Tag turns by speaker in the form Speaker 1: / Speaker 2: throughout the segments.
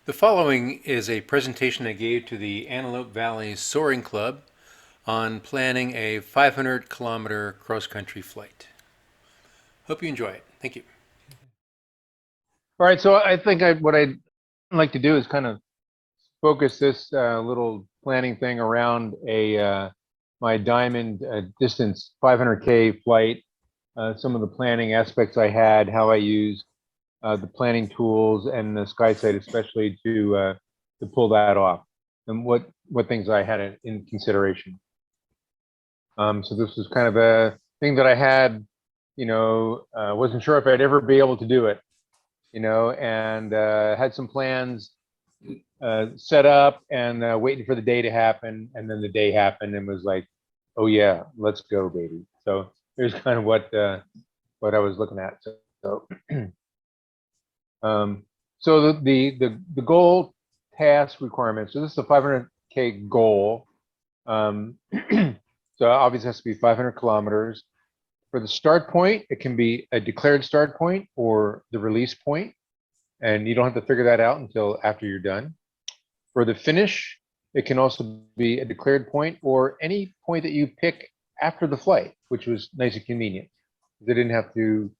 Speaker 1: The following is a presentation I gave to the Antelope Valley Soaring Club on planning a 500-kilometer cross-country flight. Hope you enjoy it. Thank you.
Speaker 2: All right, so I think what I'd like to do is kind of focus this little planning thing around my diamond distance 500K flight, some of the planning aspects I had, how I used the planning tools and the SkySight especially to pull that off, and what things I had in consideration. So this was kind of a thing that I had, wasn't sure if I'd ever be able to do it, and had some plans set up and waiting for the day to happen, and then the day happened and was like, oh yeah, let's go, baby. So here's kind of what I was looking at. So the goal task requirements. So this is a 500K goal. So obviously it has to be 500 kilometers. For the start point, it can be a declared start point or the release point, and you don't have to figure that out until after you're done. For the finish, it can also be a declared point or any point that you pick after the flight, which was nice and convenient. They didn't have to,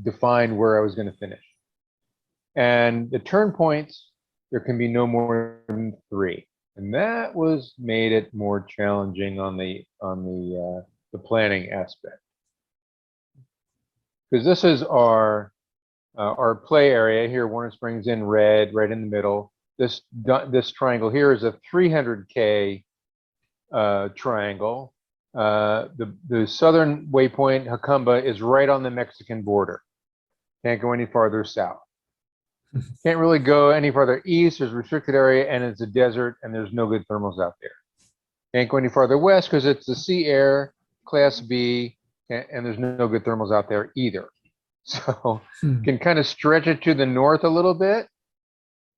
Speaker 2: define where I was going to finish. And the turn points, there can be no more than 3, and that made it more challenging on the planning aspect, because this is our play area here. Warner Springs in red, right in the middle. This triangle here is a 300K triangle. The southern waypoint, Jacumba, is right on the Mexican border. Can't go any farther south. Can't really go any farther east. There's a restricted area and it's a desert and there's no good thermals out there. Can't go any farther west because it's the sea air, class B, and there's no good thermals out there either. So can kind of stretch it to the north a little bit.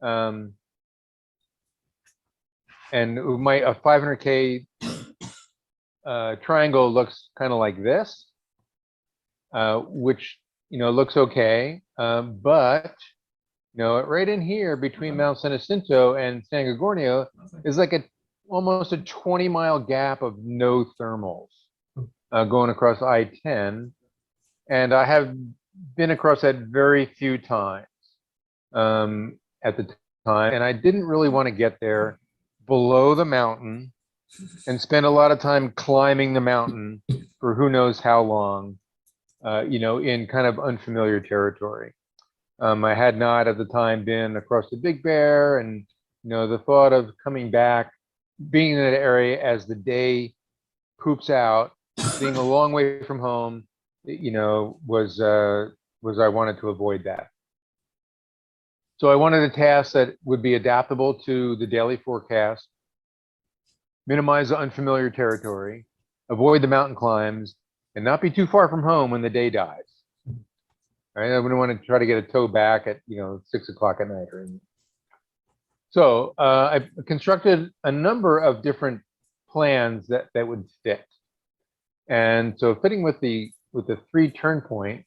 Speaker 2: And a 500K triangle looks kind of like this, which, looks okay. But right in here between Mount San Jacinto and San Gorgonio is like almost a 20-mile gap of no thermals going across I-10. And I have been across that very few times at the time. And I didn't really want to get there below the mountain and spend a lot of time climbing the mountain for who knows how long, in kind of unfamiliar territory. I had not at the time been across the Big Bear, and the thought of coming back, being in that area as the day poops out, being a long way from home, was I wanted to avoid that. So I wanted a task that would be adaptable to the daily forecast, minimize the unfamiliar territory, avoid the mountain climbs, and not be too far from home when the day dies. Right? I wouldn't want to try to get a tow back at 6 o'clock at night or anything. So I constructed a number of different plans that would fit, and so fitting with the 3 turn point.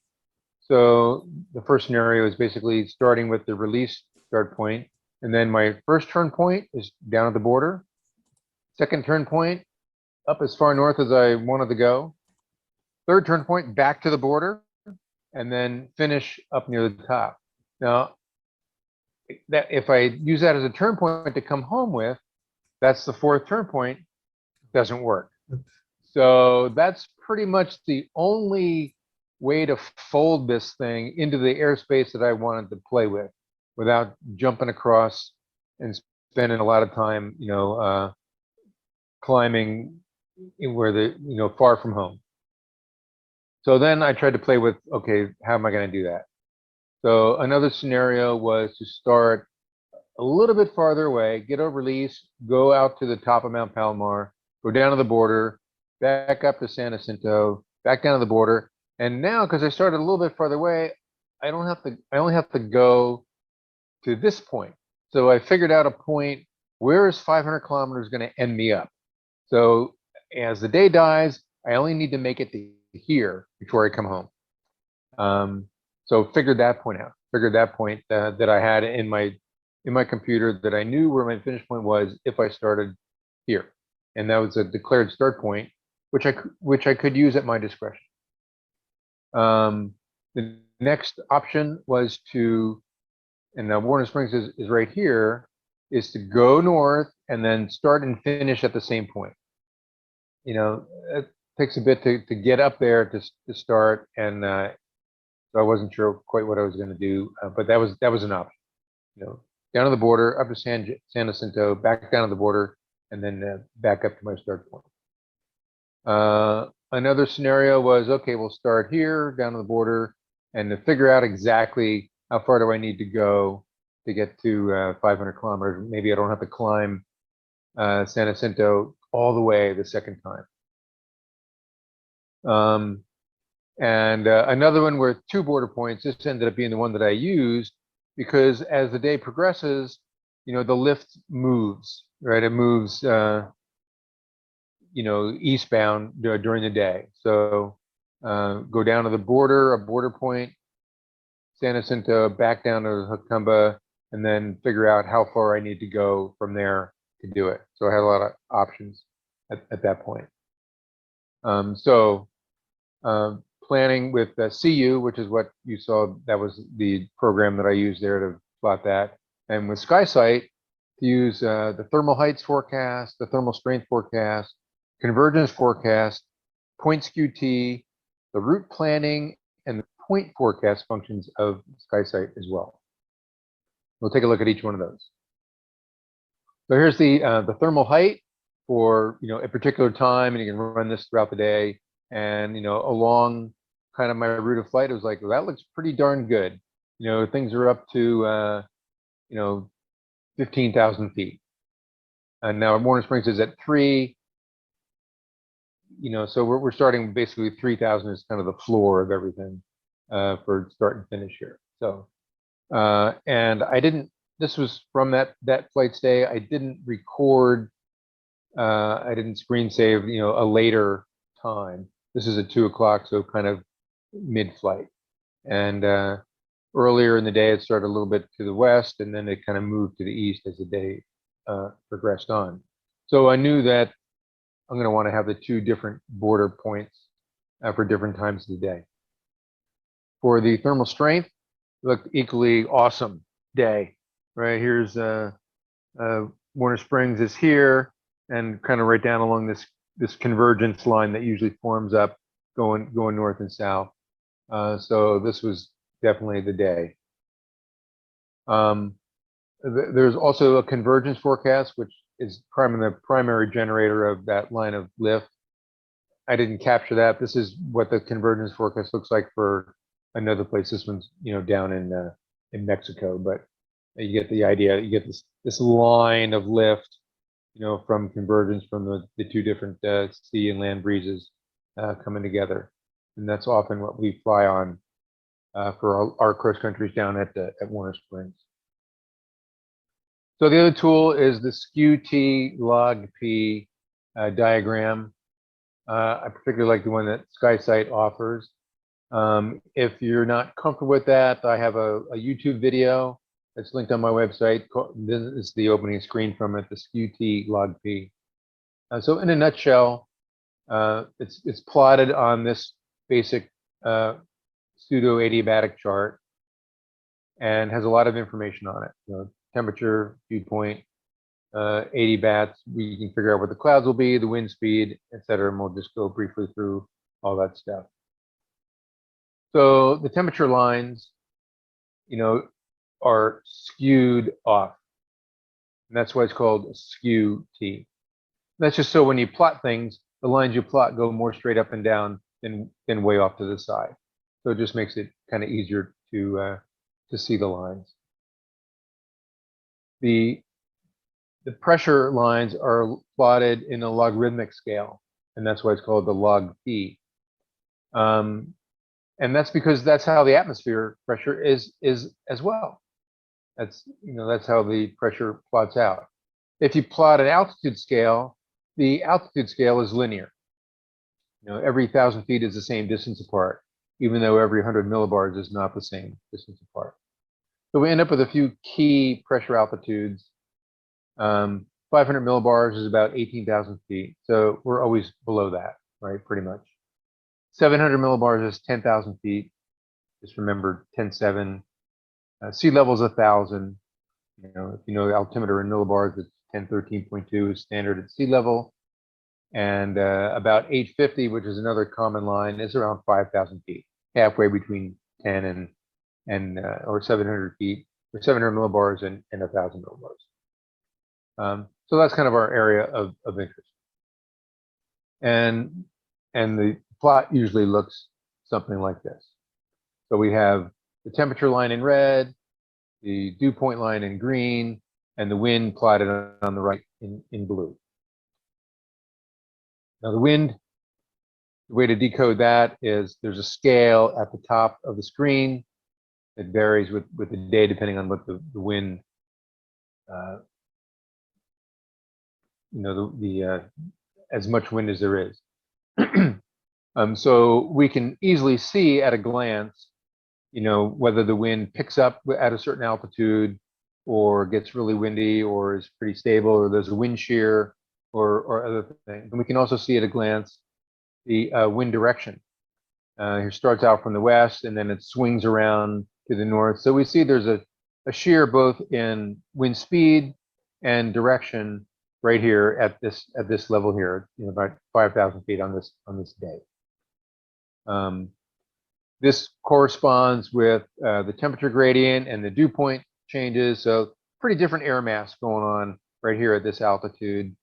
Speaker 2: So the first scenario is basically starting with the release start point, and then my first turn point is down at the border. Second turn point up as far north as I wanted to go. Third turn point back to the border, and then finish up near the top. Now, that if I use that as a turn point to come home with, that's the 4th turn point, doesn't work. So that's pretty much the only way to fold this thing into the airspace that I wanted to play with without jumping across and spending a lot of time, climbing where far from home. So then I tried to play with, okay, how am I going to do that? So another scenario was to start a little bit farther away, get a release, go out to the top of Mount Palomar, go down to the border, back up to San Jacinto, back down to the border. And now, because I started a little bit farther away, I only have to go to this point. So I figured out a point, where is 500 kilometers going to end me up? So as the day dies, I only need to make it to here before I come home. So figured that point out, that I had in my in my computer that I knew where my finish point was if I started here. And that was a declared start point, which I could use at my discretion. The next option was to, and now Warner Springs is right here, is to go north and then start and finish at the same point. It takes a bit to get up there to start, and so I wasn't sure quite what I was going to do, but that was an option. Down to the border, up to San Jacinto, back down to the border, and then back up to my start point. Another scenario was, okay, we'll start here, down to the border, and to figure out exactly how far do I need to go to get to 500 kilometers. Maybe I don't have to climb San Jacinto all the way the second time. And another one with 2 border points. This ended up being the one that I used because as the day progresses, the lift moves, right? It moves, eastbound during the day. So go down to the border, a border point, San Jacinto, back down to Jacumba, and then figure out how far I need to go from there to do it. So I had a lot of options at that point. Planning with SeeYou, which is what you saw, that was the program that I used there to plot that. And with SkySight, to use the thermal heights forecast, the thermal strength forecast, convergence forecast, point Skew-T, the route planning, and the point forecast functions of SkySight as well. We'll take a look at each one of those. So here's the thermal height for a particular time, and you can run this throughout the day. And along kind of my route of flight, it was like, well, that looks pretty darn good. Things are up to 15,000 feet. And now Warner Springs is at 3. So we're starting basically 3,000 is kind of the floor of everything for start and finish here. So and I didn't. This was from that flight stay. I didn't record. I didn't screen save. A later time. This is at 2 o'clock, so kind of mid-flight. And earlier in the day, it started a little bit to the west, and then it kind of moved to the east as the day progressed on. So I knew that I'm going to want to have the 2 different border points for different times of the day. For the thermal strength, looked equally awesome day. Right here's Warner Springs is here, and kind of right down along this convergence line that usually forms up going north and south. So this was definitely the day. There's also a convergence forecast, which is the primary generator of that line of lift. I didn't capture that. This is what the convergence forecast looks like for another place. This one's down in Mexico, but you get the idea. You get this line of lift, from convergence from the 2 different sea and land breezes coming together, and that's often what we fly on for our cross countries down at Warner Springs. So the other tool is the Skew-T log P diagram. I particularly like the one that SkySight offers. If you're not comfortable with that, I have a YouTube video that's linked on my website. This is the opening screen from it, the Skew-T log P. So in a nutshell, it's plotted on this basic pseudo adiabatic chart and has a lot of information on it. Temperature, dew point, adiabats. We can figure out what the clouds will be, the wind speed, etc. And we'll just go briefly through all that stuff. So the temperature lines, are skewed off. And that's why it's called Skew-T. That's just so when you plot things, the lines you plot go more straight up and down than way off to the side. So it just makes it kind of easier to see the lines. The pressure lines are plotted in a logarithmic scale, and that's why it's called the log P. And that's because that's how the atmosphere pressure is as well. That's how the pressure plots out. If you plot an altitude scale, the altitude scale is linear. Every 1,000 feet is the same distance apart, even though every 100 millibars is not the same distance apart. So we end up with a few key pressure altitudes. 500 millibars is about 18,000 feet. So we're always below that, right? Pretty much. 700 millibars is 10,000 feet. Just remember 10.7. Sea level is 1,000. You know, if you know the altimeter in millibars, it's 1013.2 is standard at sea level. And about 850, which is another common line, is around 5,000 feet, halfway between 10 and or 700 feet, or 700 millibars and 1,000 millibars. So that's kind of our area of interest. And the plot usually looks something like this. So we have the temperature line in red, the dew point line in green, and the wind plotted on the right in blue. Now the wind, the way to decode that is there's a scale at the top of the screen. It varies with the day depending on what the wind, you know, as much wind as there is. So we can easily see at a glance, you know, whether the wind picks up at a certain altitude or gets really windy or is pretty stable or there's a wind shear or other things. And we can also see at a glance the wind direction. Here starts out from the west and then it swings around to the north. So we see there's a shear both in wind speed and direction right here at this level here, you know, about 5,000 feet on this day. This corresponds with the temperature gradient and the dew point changes. So pretty different air mass going on right here at this altitude.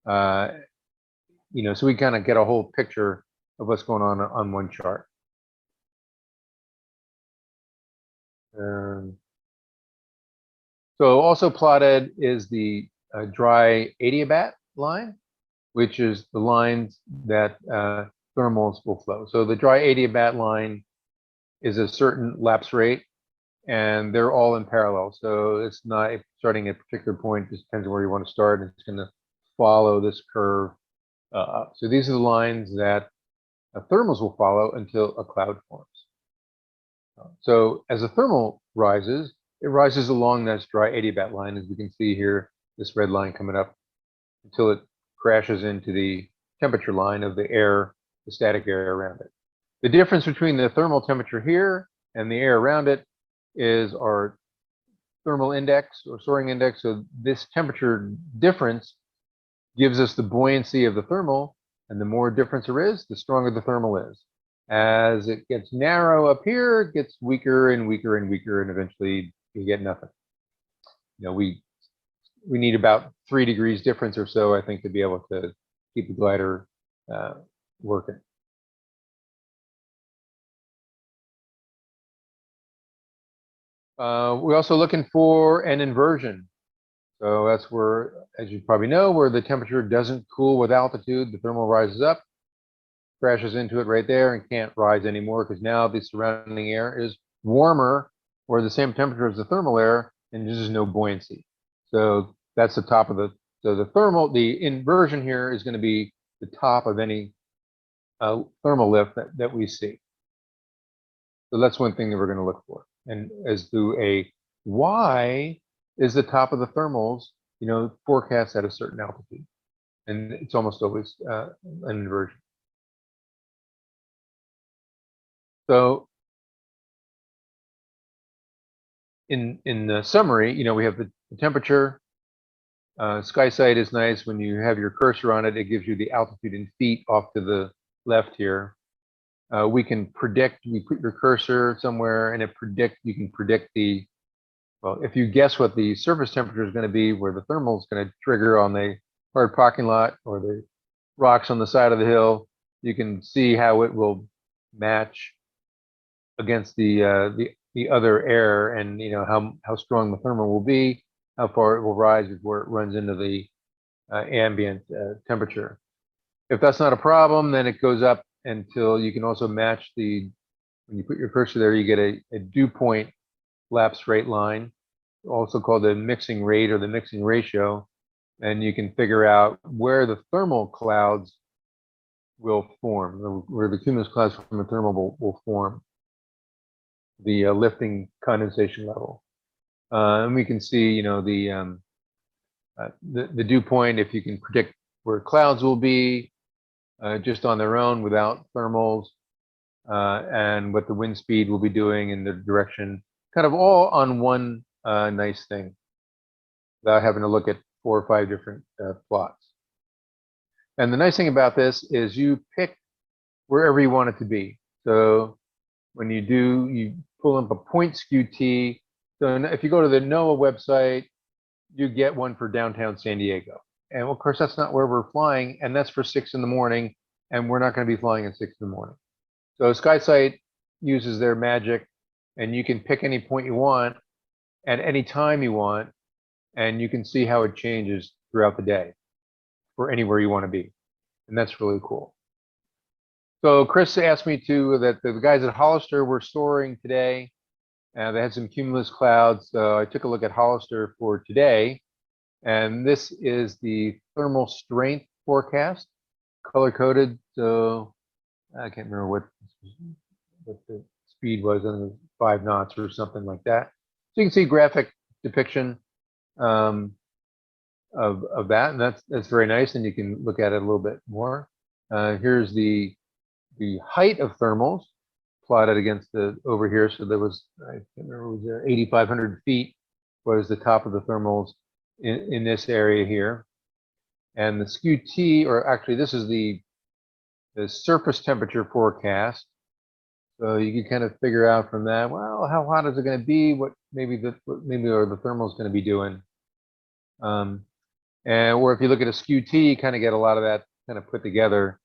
Speaker 2: You know, so we kind of get a whole picture of what's going on one chart. So also plotted is the dry adiabat line, which is the lines that thermals will flow. So the dry adiabat line is a certain lapse rate, and they're all in parallel. So it's not starting at a particular point, just depends on where you want to start, and it's going to follow this curve up. So these are the lines that thermals will follow until a cloud forms. So as a thermal rises, it rises along this dry adiabat line, as we can see here, this red line coming up, until it crashes into the temperature line of the air, the static air around it. The difference between the thermal temperature here and the air around it is our thermal index or soaring index. So this temperature difference gives us the buoyancy of the thermal, and the more difference there is, the stronger the thermal is. As it gets narrow up here, it gets weaker and weaker and weaker, and eventually you get nothing. You know, we need about 3 degrees difference or so, I think, to be able to keep the glider working. We're also looking for an inversion. So that's where, as you probably know, where the temperature doesn't cool with altitude, the thermal rises up, crashes into it right there, and can't rise anymore because now the surrounding air is warmer or the same temperature as the thermal air, and there's just no buoyancy. So that's the top of the inversion here is going to be the top of any thermal lift that we see. So that's one thing that we're going to look for. And as to a Y is the top of the thermals, you know, forecast at a certain altitude. And it's almost always an inversion. So in the summary, you know, we have the temperature. SkySight is nice. When you have your cursor on it, it gives you the altitude in feet off to the left here. We can predict, you put your cursor somewhere and you can predict well, if you guess what the surface temperature is going to be, where the thermal is going to trigger on the hard parking lot or the rocks on the side of the hill, you can see how it will match against the other air, and you know how strong the thermal will be, how far it will rise before it runs into the ambient temperature. If that's not a problem, then it goes up until you can also match when you put your cursor there, you get a dew point lapse rate line, also called the mixing rate or the mixing ratio, and you can figure out where the thermal clouds will form, where the cumulus clouds from the thermal will form, the lifting condensation level. And we can see, you know, the dew point, if you can predict where clouds will be just on their own without thermals, and what the wind speed will be doing in the direction, kind of all on one nice thing, without having to look at 4 or 5 different plots. And the nice thing about this is you pick wherever you want it to be. So when you do, you pull up a point Skew-T. So if you go to the NOAA website, you get one for downtown San Diego. And of course, that's not where we're flying, and that's for 6 in the morning, and we're not going to be flying at 6 in the morning. So SkySight uses their magic, and you can pick any point you want at any time you want, and you can see how it changes throughout the day for anywhere you want to be. And that's really cool. So Chris asked me that the guys at Hollister were soaring today. They had some cumulus clouds. So I took a look at Hollister for today. And this is the thermal strength forecast, color coded. So I can't remember what the speed was, on 5 knots or something like that. So you can see graphic depiction of that, and that's very nice. And you can look at it a little bit more. Here's the height of thermals plotted against over here. So there was, I can't remember, it was 8,500 feet was the top of the thermals in this area here. And the Skew-T, or actually this is the surface temperature forecast. So you can kind of figure out from that, well, how hot is it going to be? What maybe the thermal is going to be doing. And or if you look at a Skew-T, you kind of get a lot of that kind of put together.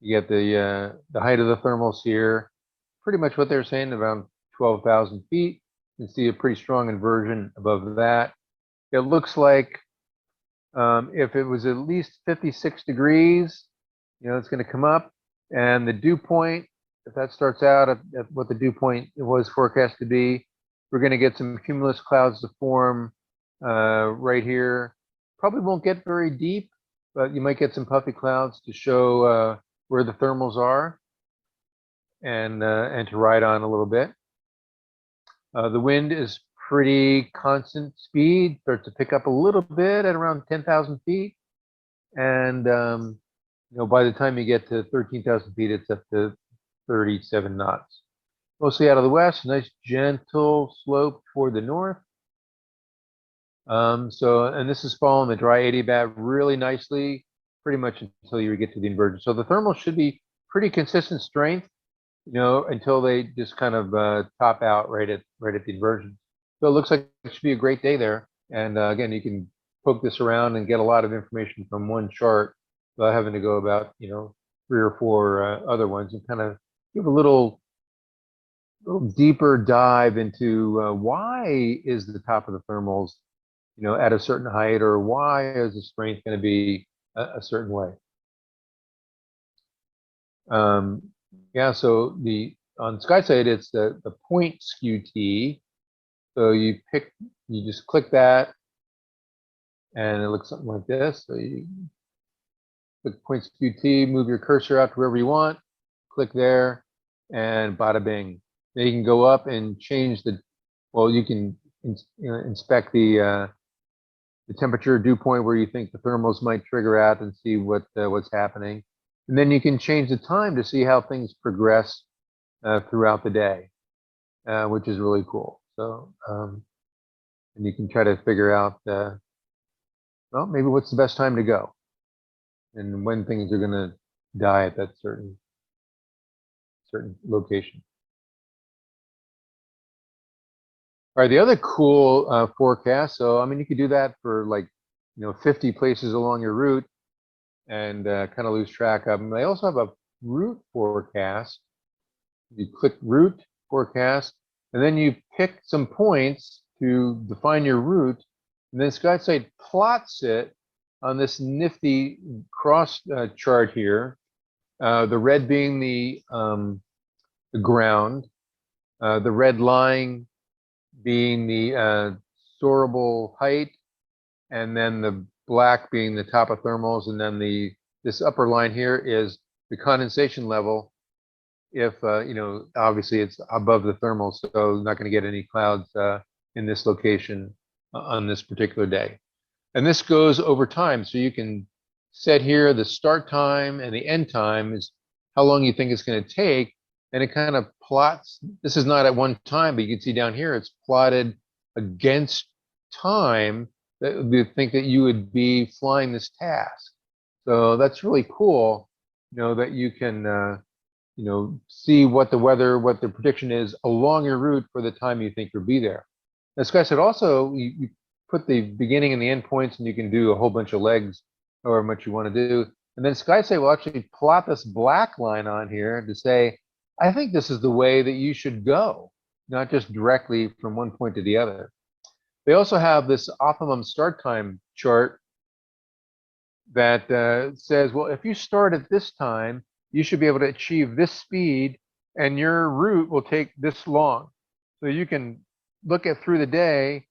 Speaker 2: You get the height of the thermals here, pretty much what they're saying, around 12,000 feet. You can see a pretty strong inversion above that. It looks like if it was at least 56 degrees, you know, it's going to come up. And the dew point, if that starts out at what the dew point was forecast to be, we're going to get some cumulus clouds to form right here. Probably won't get very deep, but you might get some puffy clouds to show where the thermals are, and to ride on a little bit. The wind is pretty constant speed, starts to pick up a little bit at around 10,000 feet. And, you know, by the time you get to 13,000 feet, it's up to 37 knots. Mostly out of the west, nice gentle slope toward the north. And this is following the dry adiabat really nicely, pretty much until you get to the inversion. So the thermal should be pretty consistent strength, you know, until they just kind of top out right at the inversion. So it looks like it should be a great day there. And again, you can poke this around and get a lot of information from one chart without having to go about, you know, 3 or 4 other ones, and kind of give a little deeper dive into why is the top of the thermals, you know, at a certain height, or why is the strength going to be a certain way. Yeah, so on SkySight, it's the point Skew-T. So you just click that, and it looks something like this. So you click point Skew-T, move your cursor out to wherever you want, click there, and bada bing. Then you can go up and change you can inspect the temperature dew point where you think the thermals might trigger at, and see what's happening. And then you can change the time to see how things progress throughout the day, which is really cool. So, and you can try to figure out, well, maybe what's the best time to go, and when things are going to die at that certain location. All right, the other cool forecast. So, I mean, you could do that for like, you know, 50 places along your route, and kind of lose track of them. They also have a route forecast. You click route forecast, and then you pick some points to define your route, and then SkySight plots it on this nifty cross chart here. The red being the ground, the red line being the soarable height, and then the black being the top of thermals, and then this upper line here is the condensation level. If you know, obviously it's above the thermals, so not going to get any clouds in this location on this particular day. And this goes over time. So you can set here the start time and the end time is how long you think it's going to take. And it kind of plots. This is not at one time, but you can see down here, it's plotted against time that you think that you would be flying this task. So that's really cool, that you can, see what the weather, what the prediction is along your route for the time you think you'll be there. As SkySight also, you put the beginning and the end points, and you can do a whole bunch of legs, however much you want to do. And then SkySight will actually plot this black line on here to say, I think this is the way that you should go, not just directly from one point to the other. They also have this optimum start time chart that says, well, if you start at this time, you should be able to achieve this speed, and your route will take this long. So you can look at through the day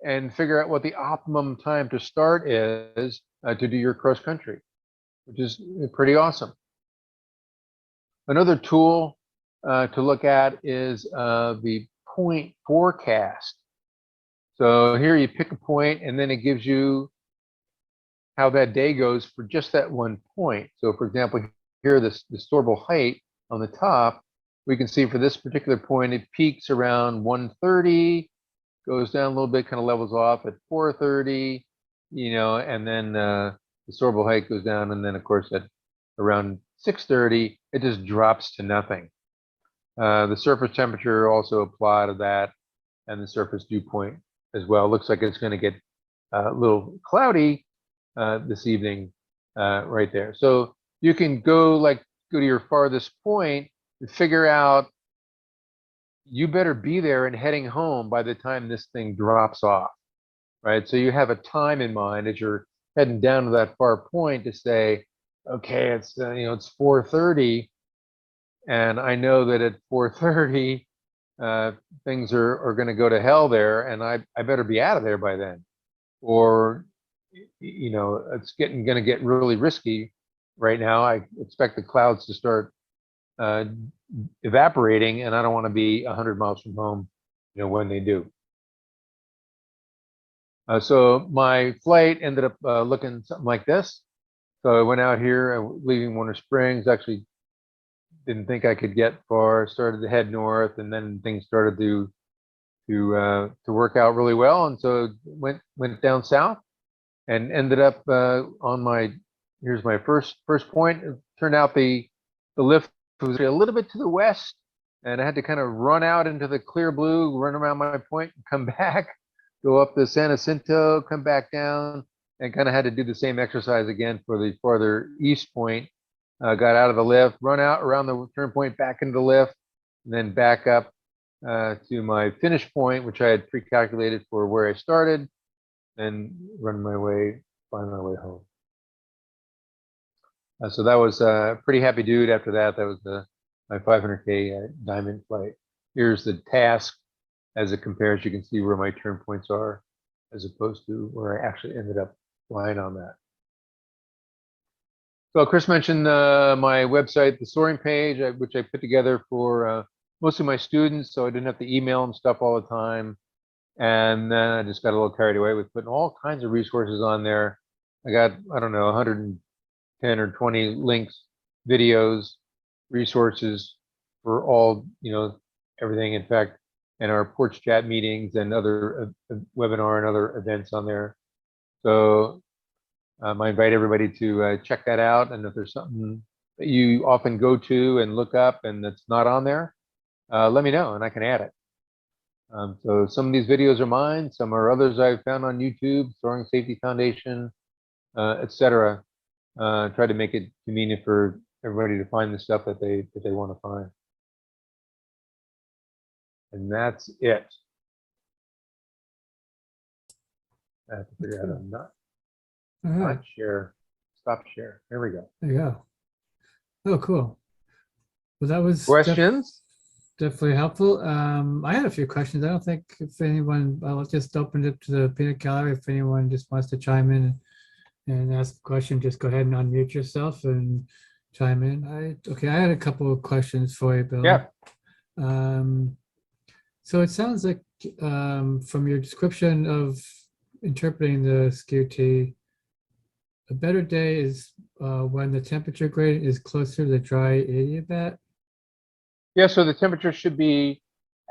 Speaker 2: and figure out what the optimum time to start is to do your cross country, which is pretty awesome. Another tool to look at is the point forecast. So here you pick a point, and then it gives you how that day goes for just that one point. So for example, here, the storable height on the top, we can see for this particular point, it peaks around 1:30, goes down a little bit, kind of levels off at 4:30, and then the storable height goes down, and then of course at around 6:30, it just drops to nothing. The surface temperature also apply to that, and the surface dew point as well. Looks like it's going to get a little cloudy this evening right there. So you can go to your farthest point and figure out you better be there and heading home by the time this thing drops off, right? So you have a time in mind as you're heading down to that far point to say, okay, it's it's 4:30, and I know that at 4:30 things are going to go to hell there, and I better be out of there by then, or it's going to get really risky. Right now, I expect the clouds to start evaporating, and I don't want to be 100 miles from home, when they do. So my flight ended up looking something like this. So I went out here, leaving Winter Springs. Actually, didn't think I could get far. Started to head north, and then things started to work out really well, and so went down south, and ended up on my. Here's my first point. It turned out the lift was a little bit to the west, and I had to kind of run out into the clear blue, run around my point, and come back, go up the San Jacinto, come back down, and kind of had to do the same exercise again for the farther east point. Got out of the lift, run out around the turn point, back into the lift, and then back up to my finish point, which I had pre-calculated for where I started, and find my way home. So that was a pretty happy dude. After that, that was my 500K diamond flight. Here's the task as it compares. You can see where my turn points are as opposed to where I actually ended up flying on that. So Chris mentioned my website, the soaring page, which I put together for mostly my students, so I didn't have to email them stuff all the time. And then I just got a little carried away with putting all kinds of resources on there. I got, I don't know, 110 or 20 links, videos, resources for all, everything. In fact, in our porch chat meetings and other webinar and other events on there. So I invite everybody to check that out. And if there's something that you often go to and look up and that's not on there, let me know and I can add it. So some of these videos are mine, some are others I've found on YouTube, Soaring Safety Foundation, etc. Try to make it convenient for everybody to find the stuff that they want to find. And that's it. I have to figure out not share, stop share. There we go.
Speaker 3: There you go. Oh, cool. Well, that was
Speaker 2: Questions?
Speaker 3: definitely helpful. I had a few questions. I don't think if anyone, I'll just open it to the peanut gallery. If anyone just wants to chime in and ask a question, just go ahead and unmute yourself and chime in. I had a couple of questions for you, Bill.
Speaker 2: Yeah.
Speaker 3: So it sounds like from your description of interpreting the Skew-T, a better day is when the temperature gradient is closer to the dry adiabat.
Speaker 2: Yeah, so the temperature should be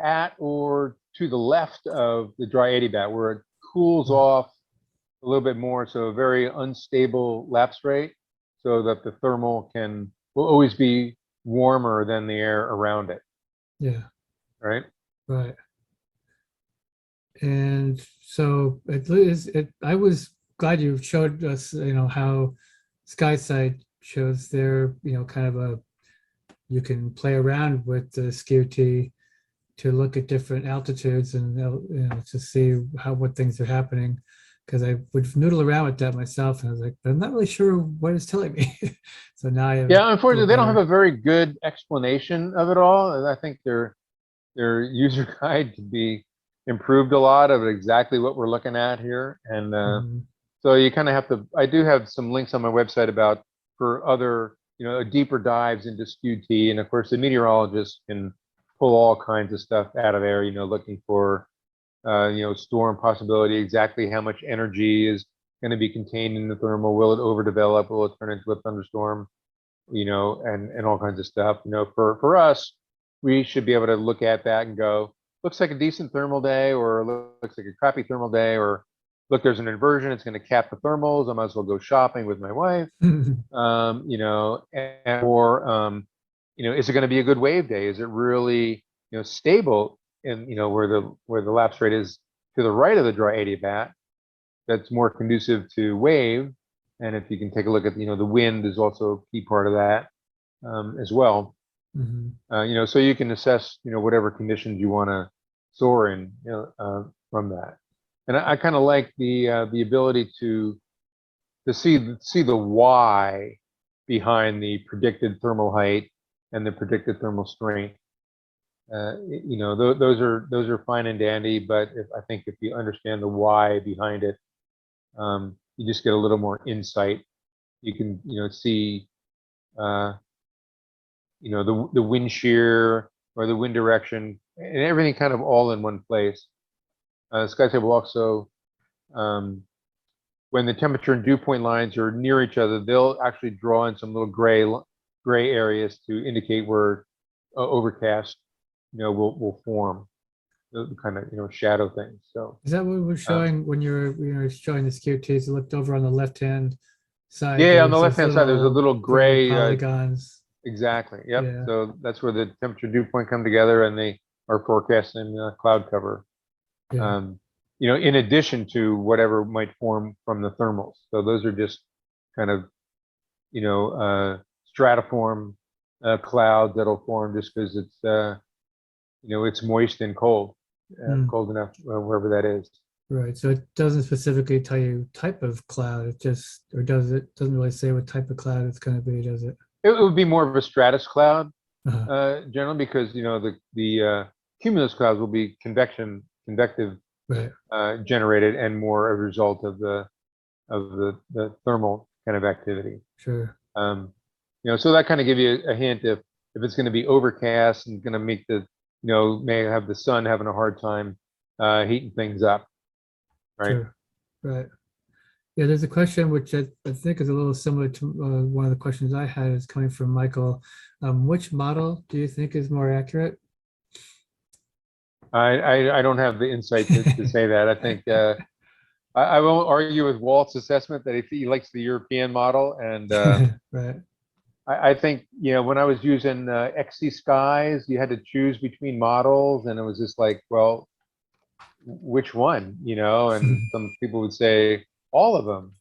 Speaker 2: at or to the left of the dry adiabat, where it cools off a little bit more, so a very unstable lapse rate, so that the thermal will always be warmer than the air around it,
Speaker 3: Yeah,
Speaker 2: right?
Speaker 3: right. And so I was glad you showed us, how SkySight shows their, kind of you can play around with the Skew-T to look at different altitudes and, to see what things are happening. Because I would noodle around with that myself, and I was like, I'm not really sure what it's telling me. So now I have
Speaker 2: Yeah, unfortunately, they don't have
Speaker 3: better.
Speaker 2: a very good explanation of it all, and I think their user guide could be improved a lot of exactly what we're looking at here. And
Speaker 3: Mhm.
Speaker 2: so you kind of have to. I do have some links on my website about for other, deeper dives into Skew-T, and of course, the meteorologists can pull all kinds of stuff out of there. Looking for storm possibility, exactly how much energy is going to be contained in the thermal. Will it overdevelop? Will it turn into a thunderstorm? And all kinds of stuff. For us, we should be able to look at that and go, looks like a decent thermal day, or looks like a crappy thermal day, or look, there's an inversion, it's going to cap the thermals. I might as well go shopping with my wife. Is it going to be a good wave day? Is it really, stable in, where the lapse rate is to the right of the dry adiabat? That's more conducive to wave. And if you can take a look at, the wind is also a key part of that as well.
Speaker 3: Mhm.
Speaker 2: So you can assess, whatever conditions you want to soar in, from that. And I kind of like the ability to see the why behind the predicted thermal height and the predicted thermal strength. Those are fine and dandy, but I think if you understand the why behind it, you just get a little more insight. You can, see, the wind shear or the wind direction and everything kind of all in one place. SkySight will also, when the temperature and dew point lines are near each other, they'll actually draw in some little gray areas to indicate where overcast, will form. The kind of, shadow things. So
Speaker 3: Is that what we're showing when you're showing the Skew-Ts? You looked over on the left-hand side.
Speaker 2: yeah, on the
Speaker 3: There's
Speaker 2: left
Speaker 3: those
Speaker 2: hand side, there's a little
Speaker 3: gray
Speaker 2: gray.
Speaker 3: polygons.
Speaker 2: Exactly. Yep.
Speaker 3: Yeah.
Speaker 2: So that's where the temperature dew point come together, and they are forecasting cloud cover.
Speaker 3: Yeah.
Speaker 2: In addition to whatever might form from the thermals. So those are just kind of, stratiform clouds that'll form just because it's moist and cold,
Speaker 3: Mm.
Speaker 2: cold enough wherever that is.
Speaker 3: Right. So it doesn't specifically tell you type of cloud. It just, or does it? Doesn't really say what type of cloud it's going to be, does it?
Speaker 2: It would be more of a stratus cloud,
Speaker 3: Uh-huh.
Speaker 2: generally, because the cumulus clouds will be convective
Speaker 3: Right.
Speaker 2: generated and more a result of the thermal kind of activity.
Speaker 3: Sure.
Speaker 2: So that kind of give you a hint if it's going to be overcast and going to make may have the sun having a hard time heating things up, right?
Speaker 3: Sure. Right. Yeah, there's a question which I think is a little similar to one of the questions I had is coming from Michael. Which model do you think is more accurate?
Speaker 2: I don't have the insight to say that. I think I won't argue with Walt's assessment that he likes the European model, and
Speaker 3: Right.
Speaker 2: I think when I was using XC Skies, you had to choose between models, and it was just like, well, which one, and some people would say all of them,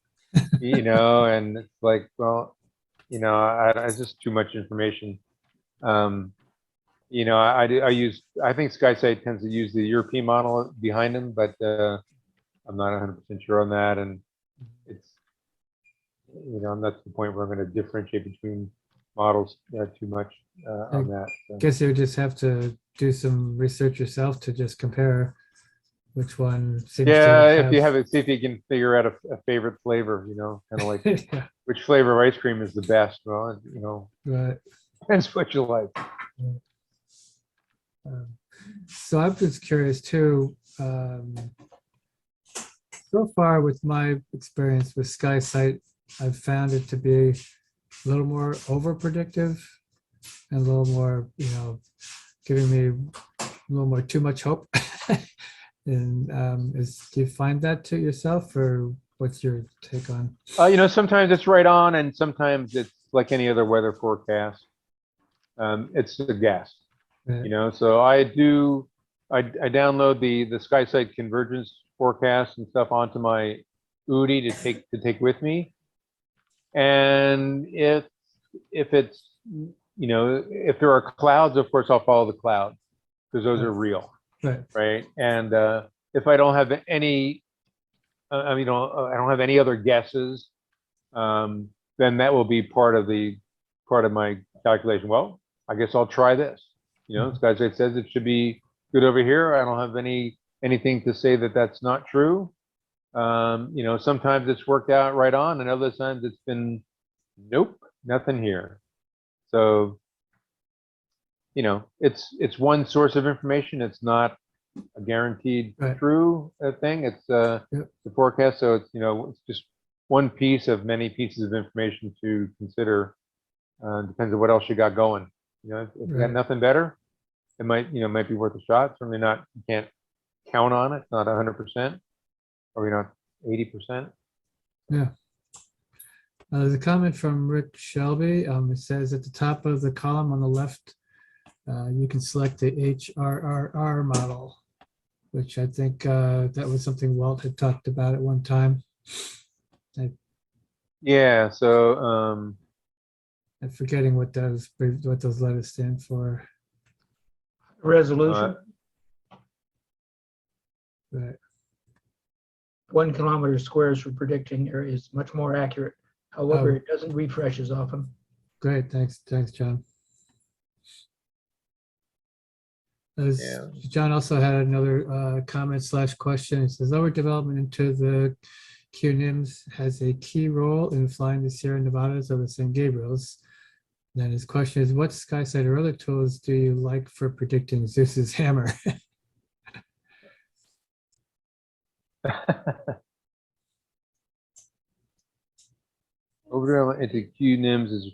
Speaker 2: and it's like, well, it's just too much information. I think SkySight tends to use the European model behind them, but I'm not 100% sure on that, and it's, I'm not to the point where I'm going to differentiate between models too much on that. So.
Speaker 3: Guess you would just have to do some research yourself to just compare which one seems
Speaker 2: Yeah,
Speaker 3: to
Speaker 2: if you
Speaker 3: have.
Speaker 2: have it, see if you can figure out a favorite flavor, kind of like
Speaker 3: Yeah,
Speaker 2: which flavor of ice cream is the best. Well,
Speaker 3: right.
Speaker 2: depends what you like.
Speaker 3: Um, So I'm just curious too. So far with my experience with SkySight, I've found it to be a little more over predictive and a little more, giving me a little more too much hope. And do you find that to yourself, or what's your take on?
Speaker 2: Sometimes it's right on, and sometimes it's like any other weather forecast. It's a guess. So I download the SkySight convergence forecast and stuff onto my UDI to take with me. And if it's, if there are clouds, of course I'll follow the clouds because those are real, right? And if I don't have any, I don't have any other guesses, then that will be part of my calculation. Well, I guess I'll try this. SkySight says it should be good over here. I don't have anything to say that that's not true. Sometimes it's worked out right on, and other times it's been, nope, nothing here. So, it's one source of information. It's not a guaranteed true thing. It's the forecast. So it's just one piece of many pieces of information to consider. Depends on what else you got going. If you got nothing better, it might be worth a shot. Certainly not. You can't count on it. It's not 100%, or not 80%.
Speaker 3: Yeah. There's a comment from Rick Shelby. It says at the top of the column on the left, you can select the HRRR model, which I think that was something Walt had talked about at one time.
Speaker 2: Yeah. So
Speaker 3: I'm forgetting what those letters stand for.
Speaker 4: Resolution.
Speaker 3: Right.
Speaker 4: 1 kilometer squares for predicting area is much more accurate. However, it doesn't refresh as often.
Speaker 3: Great, thanks, John. John also had another comment / question. It says lower development into the QNIMS has a key role in flying the Sierra Nevadas or the San Gabriels. And then his question is, what SkySight or other tools do you like for predicting Zeus's hammer?
Speaker 2: Over into QNIMS is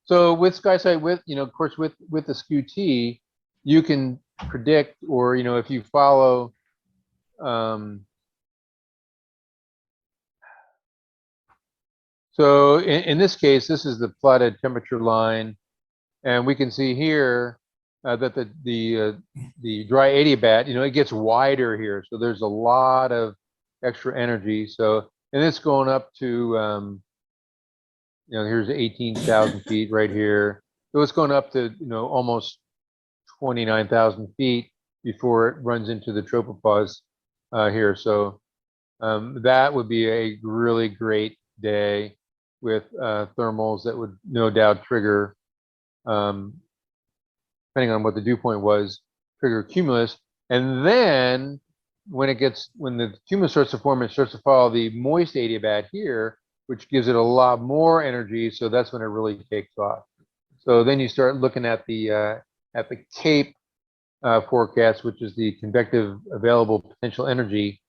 Speaker 2: so with SkySight, of course, with the Skew-T, you can predict, or if you follow, so in this case, this is the plotted temperature line, and we can see here that the dry adiabat, it gets wider here, so there's a lot of extra energy. So, and it's going up to here's 18,000 feet right here. So it's going up to almost 29,000 feet before it runs into the tropopause here. So that would be a really great day with thermals that would no doubt trigger, depending on what the dew point was, trigger cumulus. And then when the cumulus starts to form, it starts to follow the moist adiabat here, which gives it a lot more energy. So that's when it really takes off. So then you start looking at the CAPE forecast, which is the convective available potential energy,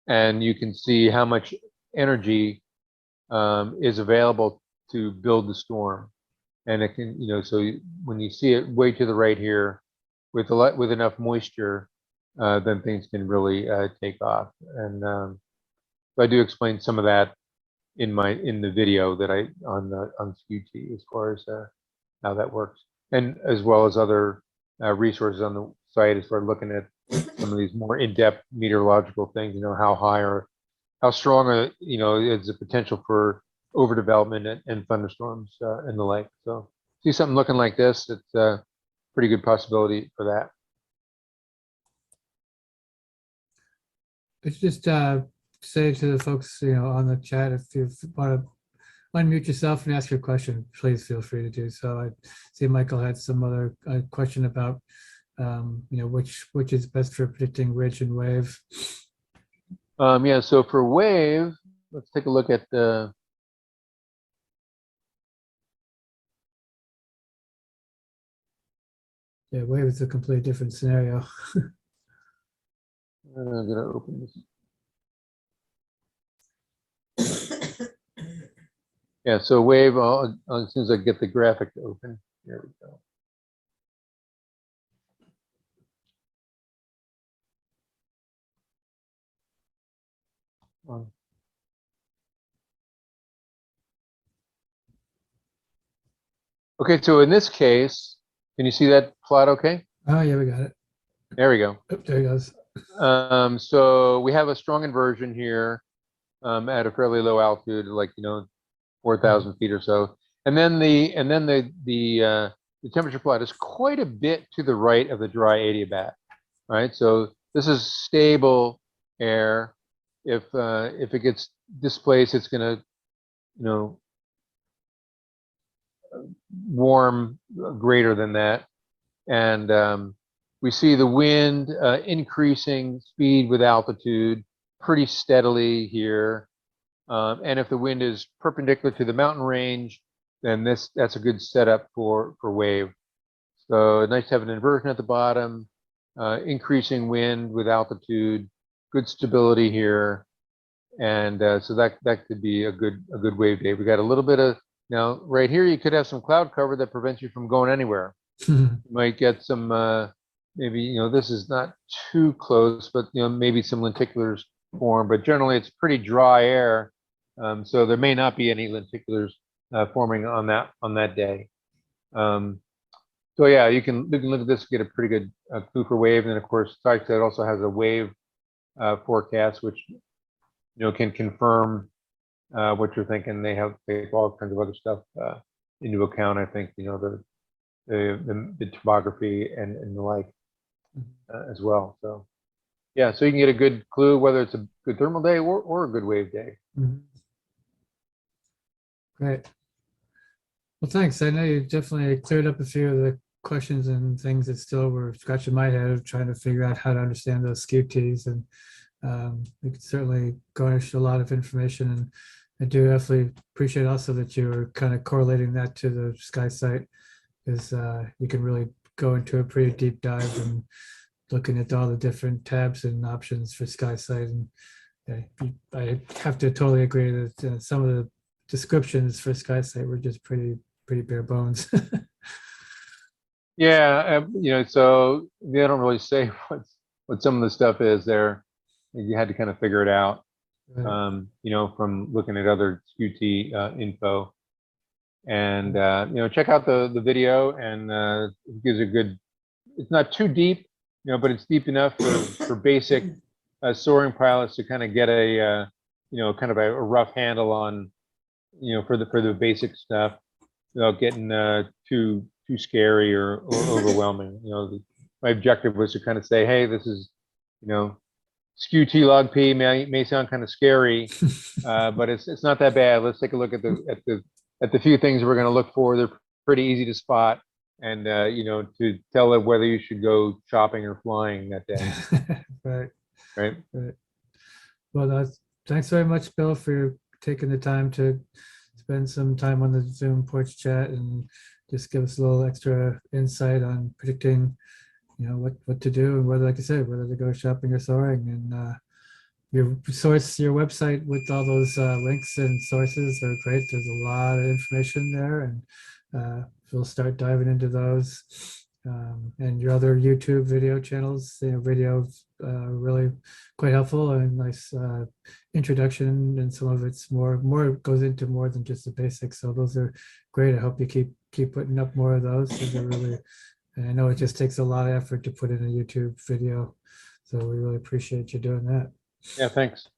Speaker 2: and you can see how much energy is available to build the storm. And it can, so when you see it way to the right here, with enough moisture, then things can really take off. And so I do explain some of that in the video that on Skew-T as far as how that works, and as well as other resources on the site as far as looking at some of these more in-depth meteorological things. How high or how strong is the potential for overdevelopment and thunderstorms in the lake. So see something looking like this, it's a pretty good possibility for that.
Speaker 3: It's just say to the folks on the chat, if you want to unmute yourself and ask your question, please feel free to do so. I see Michael had some other question about which is best for predicting ridge and wave.
Speaker 2: Yeah, so for wave, let's take a look at the
Speaker 3: Yeah, wave is a completely different scenario.
Speaker 2: I'm gonna open this. Yeah, so wave, as soon as I get the graphic to open, there we go. Okay, so in this case, can you see that plot okay?
Speaker 3: Oh, yeah, we got it.
Speaker 2: There we go.
Speaker 3: Oh, there he goes.
Speaker 2: So we have a strong inversion here at a fairly low altitude, like 4,000 feet or so, and then the temperature plot is quite a bit to the right of the dry adiabat, right? So this is stable air. If it gets displaced, it's going to warm greater than that, and we see the wind increasing speed with altitude pretty steadily here. And if the wind is perpendicular to the mountain range, then that's a good setup for wave. So nice to have an inversion at the bottom, increasing wind with altitude, good stability here, and so that could be a good wave day. We got a little bit of now right here. You could have some cloud cover that prevents you from going anywhere. You might get some maybe this is not too close, but maybe some lenticulars form. But generally, it's pretty dry air. So there may not be any lenticulars forming on that day. So yeah, you can look at this, get a pretty good clue for wave, and then of course SkySight also has a wave forecast, which can confirm what you're thinking. They take all kinds of other stuff into account. I think the topography and the like as well. So yeah, so you can get a good clue whether it's a good thermal day or a good wave day.
Speaker 3: Mhm. Great. Well, thanks. I know you definitely cleared up a few of the questions and things that still were scratching my head of trying to figure out how to understand those Skew-Ts. And we could certainly garnish a lot of information. And I do definitely appreciate also that you were kind of correlating that to the SkySight, because you can really go into a pretty deep dive and looking at all the different tabs and options for SkySight. And I have to totally agree that some of the descriptions for SkySight were just pretty bare bones.
Speaker 2: Yeah, so they don't really say what some of the stuff is there. You had to kind of figure it out,
Speaker 3: Right.
Speaker 2: from looking at other Skew-T info. And check out the video, and it gives a good. It's not too deep, but it's deep enough for basic soaring pilots to kind of get a kind of a rough handle on for the basic stuff without getting too scary or overwhelming. My objective was to kind of say, hey, this is Skew-T log P may sound kind of scary, but it's not that bad. Let's take a look at the few things we're going to look for. They're pretty easy to spot, and to tell it whether you should go shopping or flying that day.
Speaker 3: Right.
Speaker 2: Right.
Speaker 3: Right. Well, thanks very much, Bill, for taking the time to spend some time on the Zoom porch chat and just give us a little extra insight on predicting, what to do and whether, like I said, whether to go shopping or soaring. And your website with all those links and sources are great. There's a lot of information there, and we'll start diving into those. And your other YouTube video channels, videos really quite helpful and nice introduction, and some of it's more goes into more than just the basics. So those are great. I hope you keep putting up more of those. And I know it just takes a lot of effort to put in a YouTube video, so we really appreciate you doing that.
Speaker 2: Yeah. Thanks.